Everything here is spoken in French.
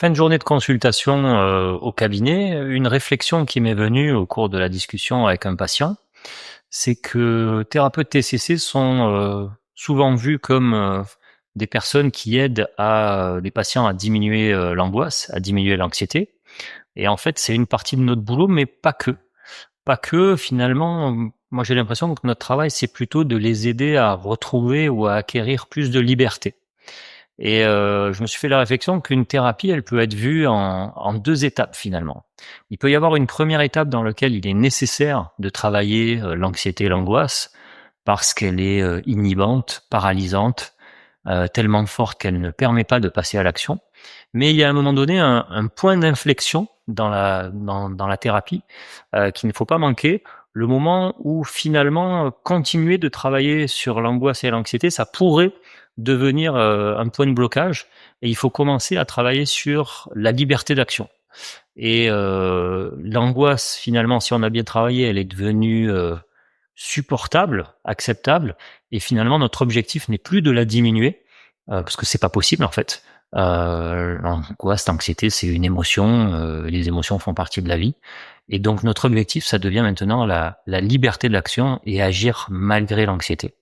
Fin de journée de consultation au cabinet, une réflexion qui m'est venue au cours de la discussion avec un patient, c'est que thérapeutes TCC sont souvent vus comme des personnes qui aident les patients à diminuer l'angoisse, à diminuer l'anxiété. Et en fait, c'est une partie de notre boulot, mais pas que. Pas que, finalement, moi j'ai l'impression que notre travail, c'est plutôt de les aider à retrouver ou à acquérir plus de liberté. Et je me suis fait la réflexion qu'une thérapie, elle peut être vue en 2 étapes finalement. Il peut y avoir une première étape dans laquelle il est nécessaire de travailler, l'anxiété et l'angoisse parce qu'elle est, inhibante, paralysante, tellement forte qu'elle ne permet pas de passer à l'action. Mais il y a à un moment donné un point d'inflexion dans la thérapie, qu'il ne faut pas manquer. Le moment où finalement, continuer de travailler sur l'angoisse et l'anxiété, ça pourrait devenir, un point de blocage et il faut commencer à travailler sur la liberté d'action. Et l'angoisse finalement, si on a bien travaillé, elle est devenue, supportable, acceptable et finalement notre objectif n'est plus de la diminuer, parce que c'est pas possible en fait. L'angoisse, l'anxiété, c'est une émotion, les émotions font partie de la vie et donc notre objectif, ça devient maintenant la liberté de l'action et agir malgré l'anxiété.